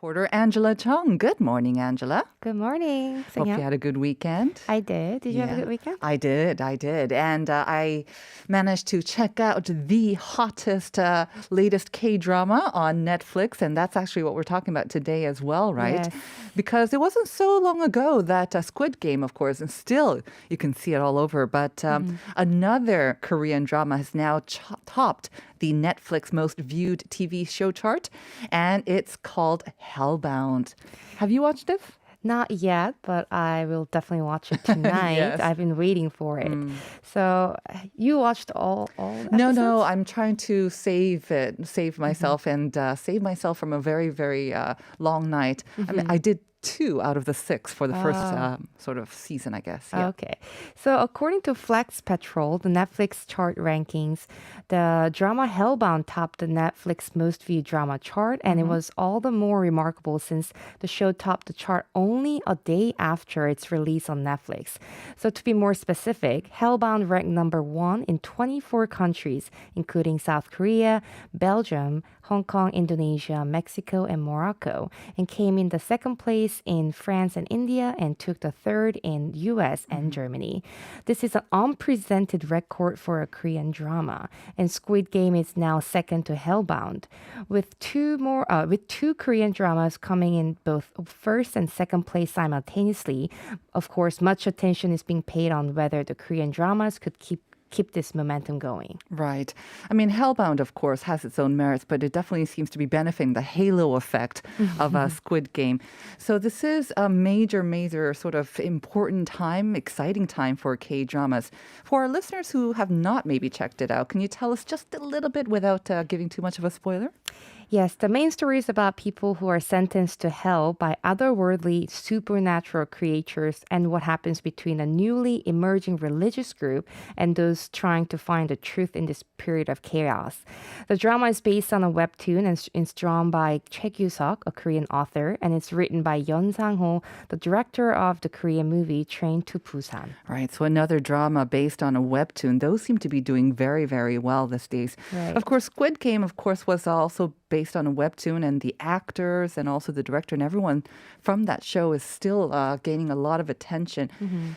reporter Angela Jeong. Good morning, Angela. Good morning. Hope you had a good weekend. I did. Did you have a good weekend? I did. And I managed to check out the hottest, latest K-drama on Netflix. And that's actually what we're talking about today as well, right? Yes. Because it wasn't so long ago that Squid Game, of course, and still you can see it all over. But another Korean drama has now topped the Netflix most viewed TV show chart, and it's called HELLBOUND. Have you watched it? Not yet, but I will definitely watch it tonight. Yes. I've been waiting for it. So you watched all No, episodes? I'm trying to save myself and save myself from a very, very long night. I mean, I did 2 out of the 6 for the first sort of season, I guess. Yeah. Okay. So according to Flex Petrol, the Netflix chart rankings, the drama Hellbound topped the Netflix most viewed drama chart, and it was all the more remarkable since the show topped the chart only a day after its release on Netflix. So to be more specific, Hellbound ranked number 1 in 24 countries, including South Korea, Belgium, Hong Kong, Indonesia, Mexico, and Morocco, and came in the second place in France and India and took the third in US and Germany. This is an unprecedented record for a Korean drama, and Squid Game is now second to Hellbound, with two Korean dramas coming in both first and second place simultaneously. Of course, much attention is being paid on whether the Korean dramas could keep this momentum going. Right. I mean, Hellbound, of course, has its own merits, but it definitely seems to be benefiting the halo effect of a Squid Game. So this is a major, major sort of important time, exciting time for K-dramas. For our listeners who have not maybe checked it out, can you tell us just a little bit without giving too much of a spoiler? Yes, the main story is about people who are sentenced to hell by otherworldly supernatural creatures and what happens between a newly emerging religious group and those trying to find the truth in this period of chaos. The drama is based on a webtoon and it's drawn by JEJU, a Korean author, and it's written by Yeon Sang-ho, the director of the Korean movie Train to Busan. Right, so another drama based on a webtoon. Those seem to be doing very, very well these days. Right. Of course, Squid Game, of course, was also based on a webtoon, and the actors and also the director and everyone from that show is still gaining a lot of attention.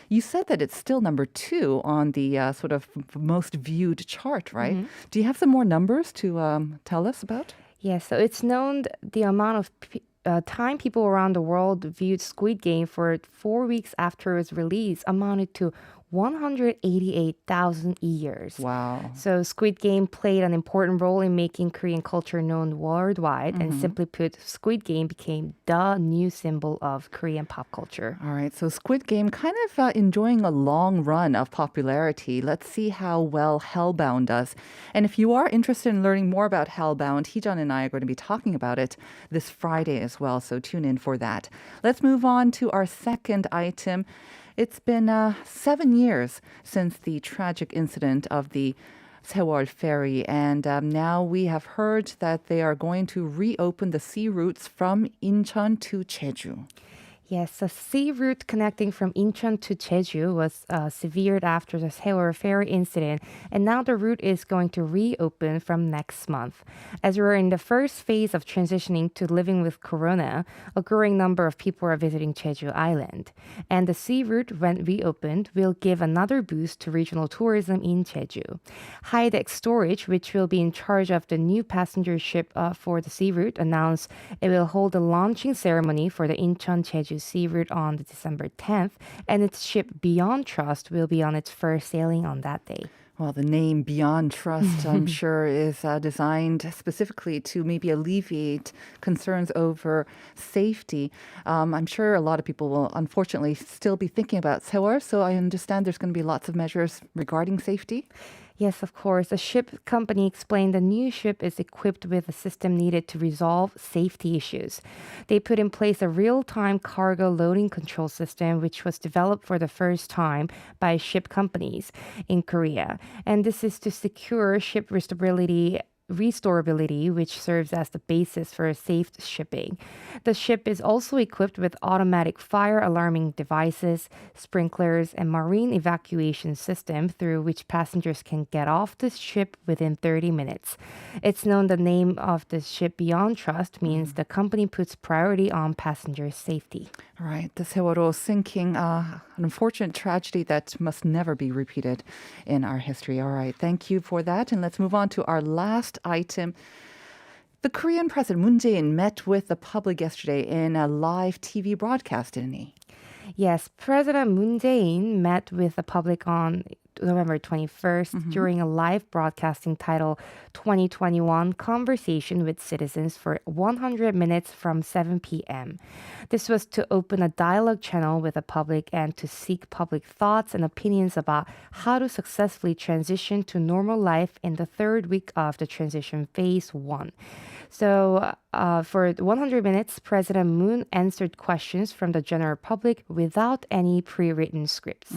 You said that it's still number 2 on the sort of most viewed chart, right? Do you have some more numbers to tell us about? Yes, so it's known the amount of time people around the world viewed Squid Game for 4 weeks after its release amounted to 188,000 years. Wow. So Squid Game played an important role in making Korean culture known worldwide, and simply put, Squid Game became the new symbol of Korean pop culture. All right, so Squid Game kind of enjoying a long run of popularity. Let's see how well Hellbound does. And if you are interested in learning more about Hellbound, Heejun and I are going to be talking about it this Friday as well, so tune in for that. Let's move on to our second item. It's been 7 years since the tragic incident of the Sewol ferry, and now we have heard that they are going to reopen the sea routes from Incheon to Jeju. Yes, the sea route connecting from Incheon to Jeju was severed after the Sewol ferry incident, and now the route is going to reopen from next month. As we're in the first phase of transitioning to living with corona, a growing number of people are visiting Jeju Island. And the sea route, when reopened, will give another boost to regional tourism in Jeju. High-Deck Storage, which will be in charge of the new passenger ship for the sea route, announced it will hold a launching ceremony for the Incheon-Jeju sea route on December 10th, and its ship Beyond Trust will be on its first sailing on that day. Well, the name Beyond Trust, I'm sure, is designed specifically to maybe alleviate concerns over safety. I'm sure a lot of people will unfortunately still be thinking about Sewol, so I understand there's going to be lots of measures regarding safety. Yes, of course. The ship company explained the new ship is equipped with a system needed to resolve safety issues. They put in place a real-time cargo loading control system, which was developed for the first time by ship companies in Korea. And this is to secure ship stability restorability, which serves as the basis for safe shipping. The ship is also equipped with automatic fire alarming devices, sprinklers, and marine evacuation system through which passengers can get off the ship within 30 minutes. It's known the name of the ship Beyond Trust means the company puts priority on passenger safety. All right, the Seworo sinking, an unfortunate tragedy that must never be repeated in our history. All right, thank you for that. And let's move on to our last item. The Korean President Moon Jae-in met with the public yesterday in a live TV broadcast, didn't he? Yes, President Moon Jae-in met with the public on November 21st during a live broadcasting titled 2021 Conversation with Citizens for 100 minutes from 7 p.m. This was to open a dialogue channel with the public and to seek public thoughts and opinions about how to successfully transition to normal life in the third week of the transition phase 1. So for 100 minutes, President Moon answered questions from the general public without any pre-written scripts.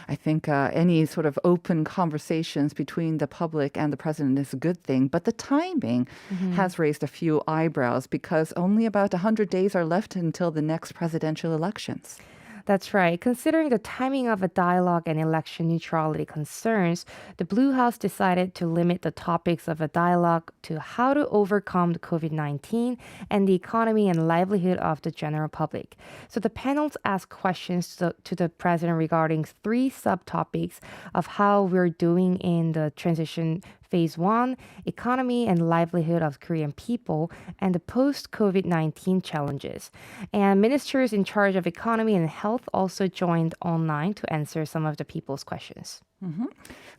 I think any sort of open conversations between the public and the president is a good thing, but the timing has raised a few eyebrows because only about 100 days are left until the next presidential elections. That's right. Considering the timing of a dialogue and election neutrality concerns, the Blue House decided to limit the topics of a dialogue to how to overcome the COVID-19 and the economy and livelihood of the general public. So the panels asked questions to the president regarding 3 subtopics of how we're doing in the transition Phase 1, economy and livelihood of Korean people, and the post-COVID-19 challenges. And ministers in charge of economy and health also joined online to answer some of the people's questions.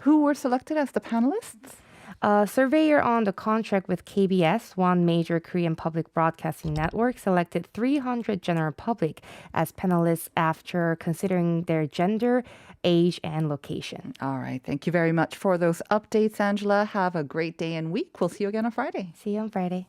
Who were selected as the panelists? A surveyor on the contract with KBS, one major Korean public broadcasting network, selected 300 general public as panelists after considering their gender, age, and location. All right. Thank you very much for those updates, Angela. Have a great day and week. We'll see you again on Friday. See you on Friday.